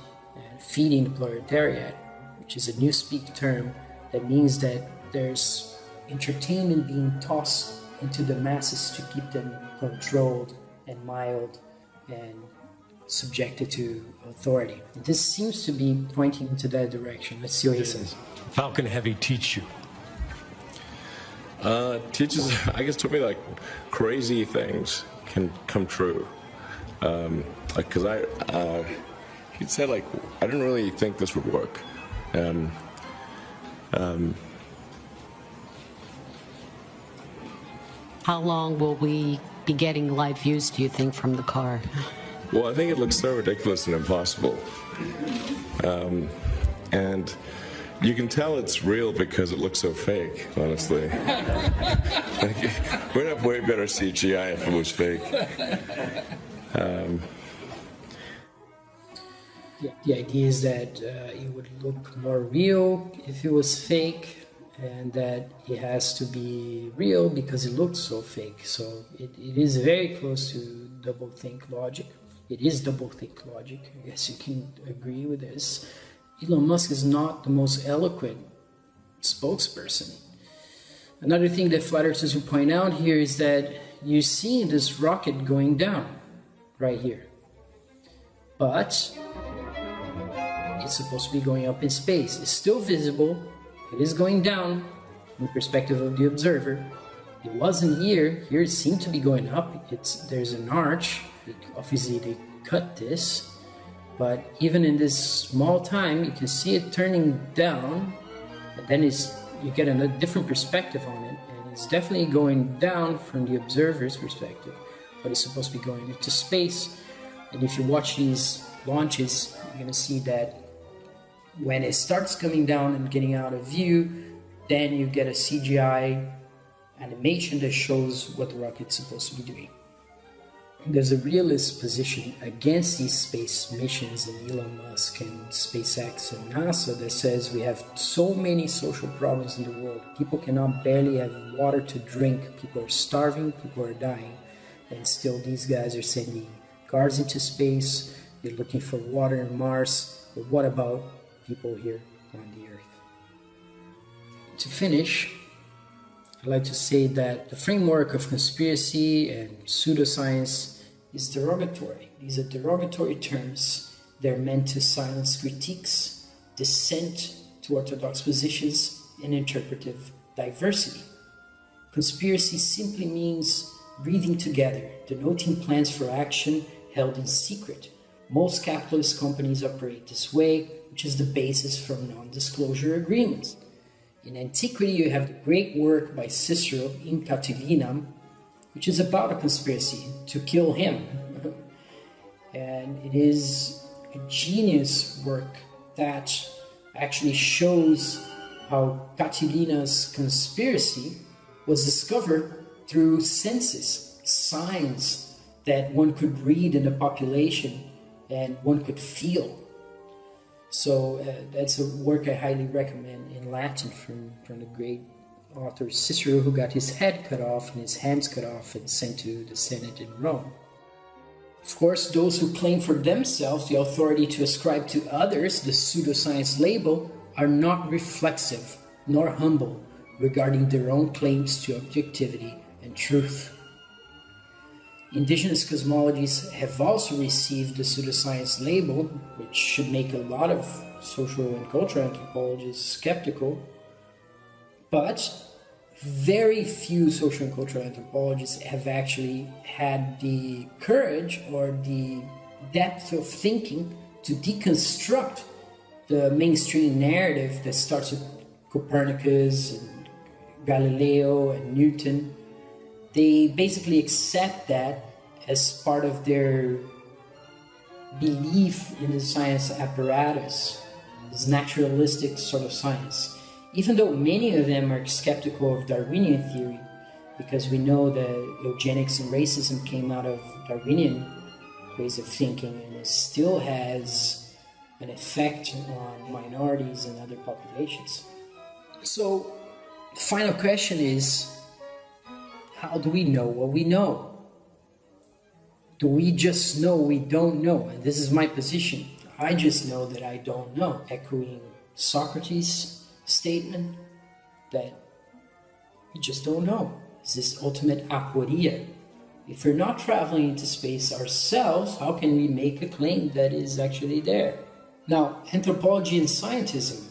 feeding the proletariat, which is a newspeak term that means that there's entertainment being tossed into the masses to keep them controlled and mild and subjected to authority. And this seems to be pointing into that direction. Let's see what he says.
Falcon Heavy teach you?
Teaches, I guess, told me like crazy things can come true. Because he said like, I didn't really think this would work.
How long will we be getting live views, do you think, from the car?
Well, I think it looks so ridiculous and impossible. And you can tell it's real because it looks so fake, honestly. We'd have way better CGI if it was fake.
The idea is that it would look more real if it was fake, and that it has to be real because it looks so fake. So it is very close to doublethink logic. It is doublethink logic. I guess you can agree with this. Elon Musk is not the most eloquent spokesperson. Another thing that flat earthers will point out here is that you're seeing this rocket going down right here. But it's supposed to be going up in space. It's still visible. It is going down from the perspective of the observer. It wasn't here. Here it seemed to be going up. There's an arch. Obviously they cut this. But even in this small time, you can see it turning down. And then you get a different perspective on it. And it's definitely going down from the observer's perspective. But it's supposed to be going into space. And if you watch these launches, you're going to see that when it starts coming down and getting out of view, then you get a CGI animation that shows what the rocket's supposed to be doing. There's a realist position against these space missions in Elon Musk and SpaceX and NASA that says we have so many social problems in the world. People cannot barely have water to drink. People are starving, people are dying. And still these guys are sending cars into space. They're looking for water on Mars. But what about people here on the Earth? To finish, I'd like to say that the framework of conspiracy and pseudoscience is derogatory. These are derogatory terms. They're meant to silence critiques, dissent to orthodox positions, and interpretive diversity. Conspiracy simply means breathing together, denoting plans for action held in secret. Most capitalist companies operate this way, which is the basis for non-disclosure agreements. In antiquity, you have the great work by Cicero, In Catilinam, which is about a conspiracy to kill him. And it is a genius work that actually shows how Catilina's conspiracy was discovered through census, signs that one could read in the population and one could feel. So that's a work I highly recommend in Latin from the great author Cicero, who got his head cut off and his hands cut off and sent to the Senate in Rome. Of course, those who claim for themselves the authority to ascribe to others the pseudoscience label are not reflexive nor humble regarding their own claims to objectivity and truth. Indigenous cosmologies have also received the pseudoscience label, which should make a lot of social and cultural anthropologists skeptical, but very few social and cultural anthropologists have actually had the courage or the depth of thinking to deconstruct the mainstream narrative that starts with Copernicus and Galileo and Newton. They basically accept that as part of their belief in the science apparatus, this naturalistic sort of science. Even though many of them are skeptical of Darwinian theory, because we know that eugenics and racism came out of Darwinian ways of thinking, and it still has an effect on minorities and other populations. So, the final question is, how do we know what we know? Do we just know we don't know? And this is my position. I just know that I don't know, echoing Socrates' statement that we just don't know. It's this ultimate aporia. If we're not traveling into space ourselves, how can we make a claim that is actually there? Now, anthropology and scientism.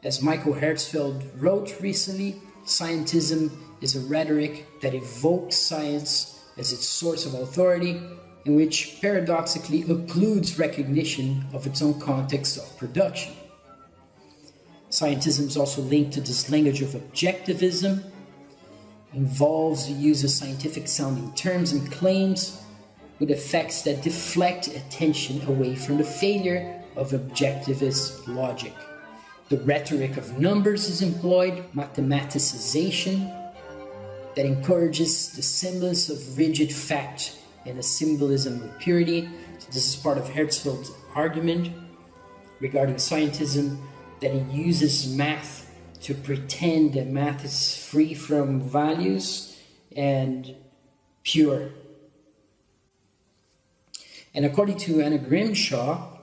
As Michael Herzfeld wrote recently, scientism is a rhetoric that evokes science as its source of authority, in which paradoxically occludes recognition of its own context of production. Scientism is also linked to this language of objectivism, involves the use of scientific sounding terms and claims with effects that deflect attention away from the failure of objectivist logic. The rhetoric of numbers is employed, mathematicization, that encourages the semblance of rigid fact and a symbolism of purity. So this is part of Herzfeld's argument regarding scientism, that he uses math to pretend that math is free from values and pure. And according to Anna Grimshaw,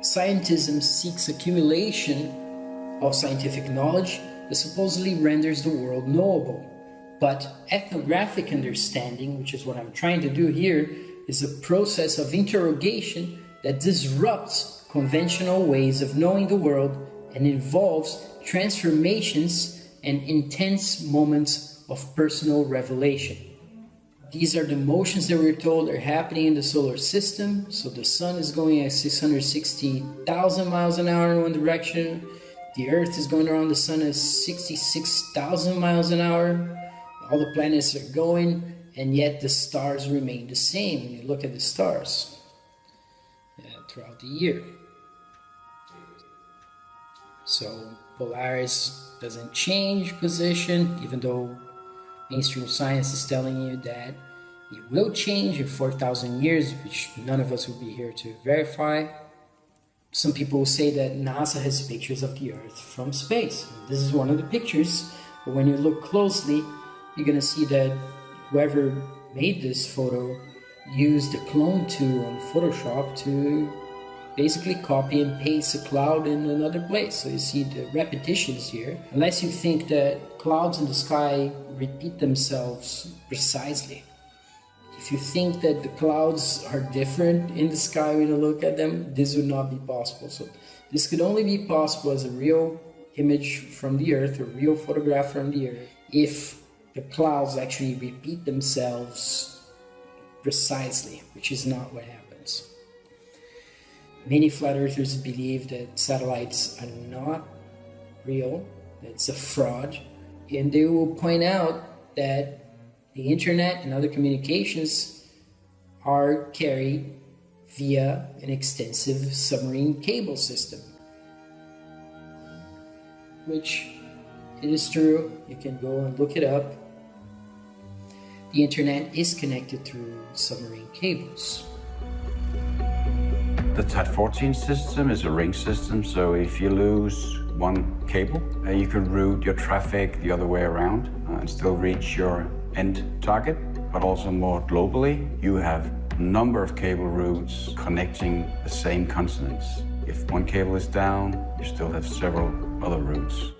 scientism seeks accumulation of scientific knowledge that supposedly renders the world knowable. But ethnographic understanding, which is what I'm trying to do here, is a process of interrogation that disrupts conventional ways of knowing the world and involves transformations and intense moments of personal revelation. These are the motions that we're told are happening in the solar system. So the sun is going at 660,000 miles an hour in one direction. The Earth is going around the sun at 66,000 miles an hour. All the planets are going, and yet the stars remain the same when you look at the stars throughout the year. So Polaris doesn't change position, even though mainstream science is telling you that it will change in 4,000 years, which none of us will be here to verify. Some people will say that NASA has pictures of the Earth from space. This is one of the pictures, but when you look closely, you're going to see that whoever made this photo used the clone tool on Photoshop to basically copy and paste a cloud in another place. So you see the repetitions here. Unless you think that clouds in the sky repeat themselves precisely. If you think that the clouds are different in the sky when you look at them, this would not be possible. So this could only be possible as a real image from the Earth, a real photograph from the Earth, if the clouds actually repeat themselves precisely, which is not what happens. Many flat earthers believe that satellites are not real, that it's a fraud, and they will point out that the internet and other communications are carried via an extensive submarine cable system, which it is true. You can go and look it up. The internet is connected through submarine cables.
The TAT-14 system is a ring system, so if you lose one cable, you can route your traffic the other way around and still reach your end target. But also more globally, you have a number of cable routes connecting the same continents. If one cable is down, you still have several other routes.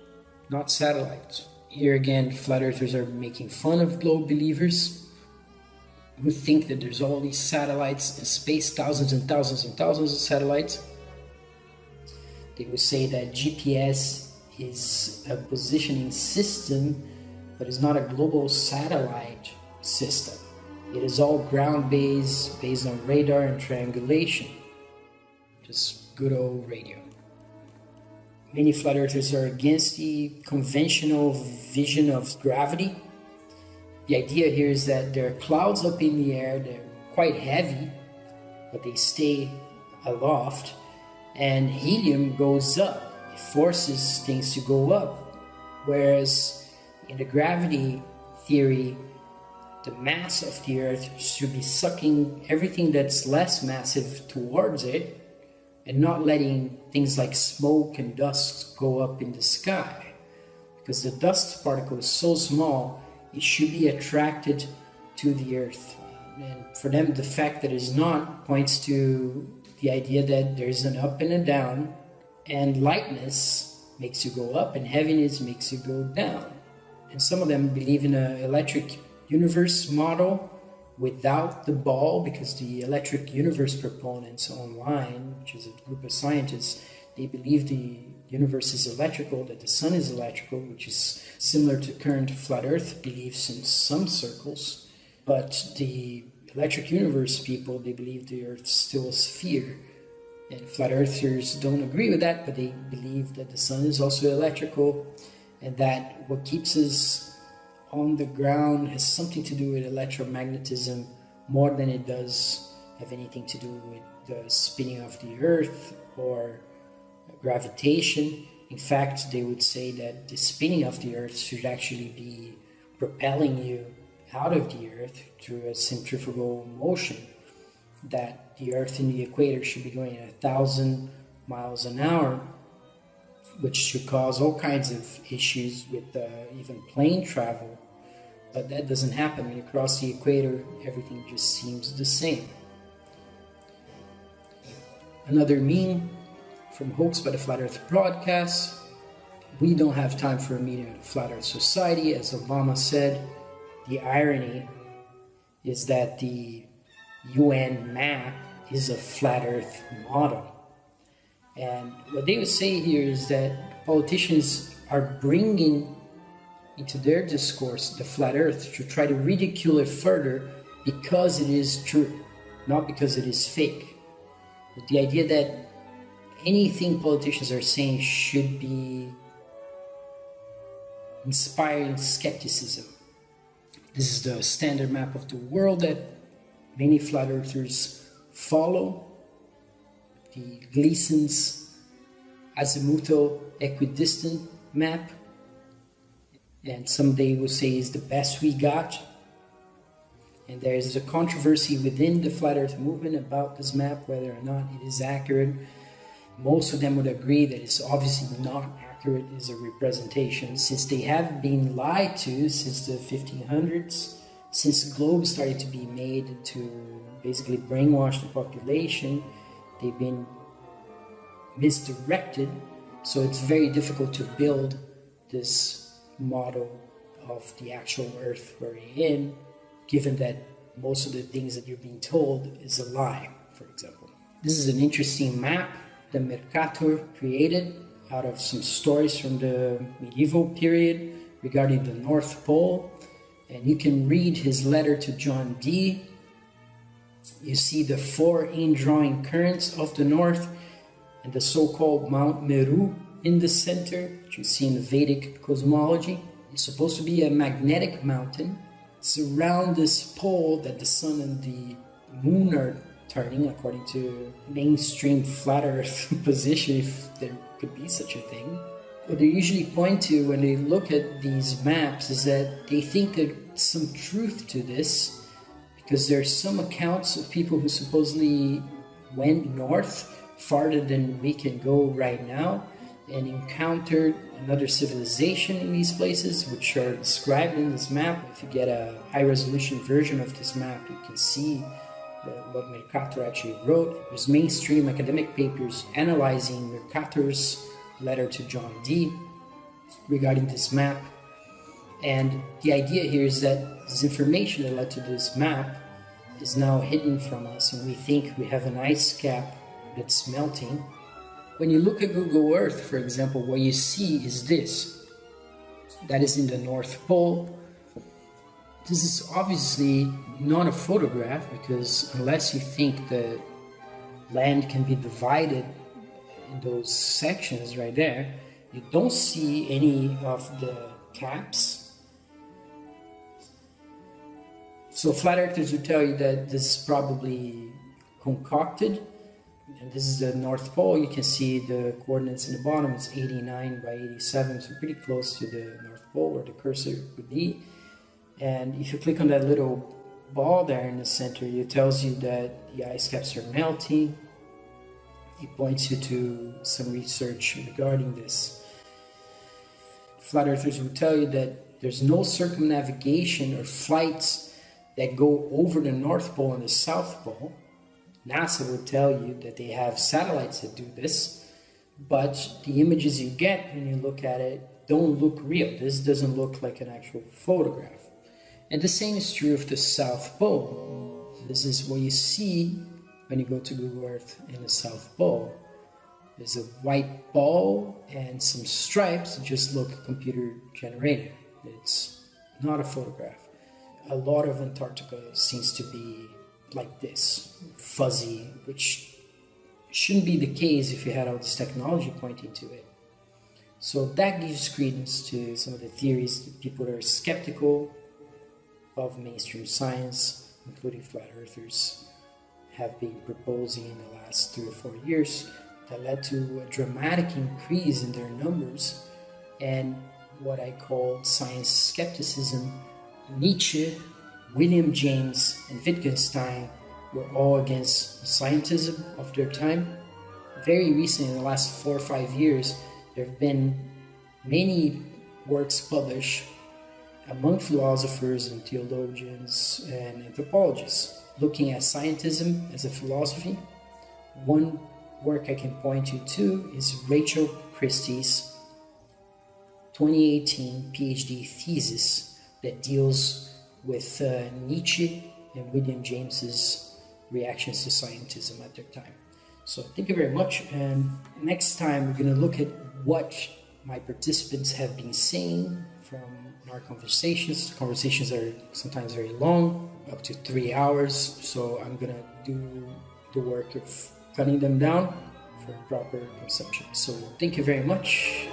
Not satellites. Here again, flat earthers are making fun of globe believers who think that there's all these satellites in space, thousands and thousands and thousands of satellites. They would say that GPS is a positioning system, but it's not a global satellite system. It is all ground-based, based on radar and triangulation. Just good old radio. Many flat earthers are against the conventional vision of gravity. The idea here is that there are clouds up in the air, they're quite heavy, but they stay aloft, and helium goes up. It forces things to go up. Whereas in the gravity theory, the mass of the Earth should be sucking everything that's less massive towards it and not letting things like smoke and dust go up in the sky. Because the dust particle is so small, it should be attracted to the Earth. And for them, the fact that it's not points to the idea that there's an up and a down, and lightness makes you go up and heaviness makes you go down. And some of them believe in an electric universe model without the ball, because the electric universe proponents online, which is a group of scientists, they believe the universe is electrical, that the sun is electrical, which is similar to current flat earth beliefs in some circles. But the electric universe people, they believe the earth's still a sphere. And flat earthers don't agree with that, but they believe that the sun is also electrical, and that what keeps us on the ground has something to do with electromagnetism more than it does have anything to do with the spinning of the earth or gravitation. In fact, they would say that the spinning of the earth should actually be propelling you out of the earth through a centrifugal motion, that the earth and the equator should be going at 1,000 miles an hour, which should cause all kinds of issues with even plane travel. But that doesn't happen. When you cross the equator, everything just seems the same. Another meme from Hoax by the Flat Earth broadcast: we don't have time for a meeting of the Flat Earth Society. As Obama said, the irony is that the UN map is a flat earth model. And what they would say here is that politicians are bringing into their discourse the flat earth to try to ridicule it further because it is true, not because it is fake. But the idea that anything politicians are saying should be inspiring skepticism. This is the standard map of the world that many flat earthers follow. The Gleason's azimuthal equidistant map, and some they will say is the best we got. And there is a controversy within the flat earth movement about this map, whether or not it is accurate. Most of them would agree that it's obviously not accurate as a representation, since they have been lied to since the 1500s, since globes started to be made to basically brainwash the population. They've been misdirected, so it's very difficult to build this model of the actual Earth we're in, given that most of the things that you're being told is a lie, for example. This is an interesting map that Mercator created out of some stories from the medieval period regarding the North Pole. And you can read his letter to John Dee. You see the 4 indrawing currents of the north and the so-called Mount Meru in the center, which you see in the Vedic cosmology. It's supposed to be a magnetic mountain. It's around this pole that the sun and the moon are turning, according to mainstream flat earth position, if there could be such a thing. What they usually point to when they look at these maps is that they think there's some truth to this, because there's some accounts of people who supposedly went north farther than we can go right now and encountered another civilization in these places, which are described in this map. If you get a high-resolution version of this map, you can see what Mercator actually wrote. There's mainstream academic papers analyzing Mercator's letter to John Dee regarding this map. And the idea here is that this information that led to this map is now hidden from us, and we think we have an ice cap that's melting. When you look at Google Earth, for example, what you see is this. That is in the North Pole. This is obviously not a photograph, because unless you think the land can be divided in those sections right there, you don't see any of the caps. So flat earthers would tell you that this is probably concocted. And this is the North Pole. You can see the coordinates in the bottom. It's 89 by 87, so pretty close to the North Pole where the cursor would be. And if you click on that little ball there in the center, it tells you that the ice caps are melting. It points you to some research regarding this. Flat earthers will tell you that there's no circumnavigation or flights that go over the North Pole and the South Pole. NASA will tell you that they have satellites that do this, but the images you get when you look at it don't look real. This doesn't look like an actual photograph. And the same is true of the South Pole. This is what you see when you go to Google Earth in the South Pole. There's a white ball and some stripes that just look computer generated. It's not a photograph. A lot of Antarctica seems to be like this, fuzzy, which shouldn't be the case if you had all this technology pointing to it. So that gives credence to some of the theories that people that are skeptical of mainstream science, including flat earthers, have been proposing in the last 3 or 4 years, that led to a dramatic increase in their numbers and what I called science skepticism. Nietzsche, William James, and Wittgenstein were all against scientism of their time. Very recently, in the last 4 or 5 years, there have been many works published among philosophers and theologians and anthropologists looking at scientism as a philosophy. One work I can point you to is Rachel Christie's 2018 PhD thesis that deals with Nietzsche and William James's reactions to scientism at their time. So thank you very much, and next time we're going to look at what my participants have been saying from our conversations. Conversations are sometimes very long, up to 3 hours, so I'm going to do the work of cutting them down for proper consumption. So thank you very much.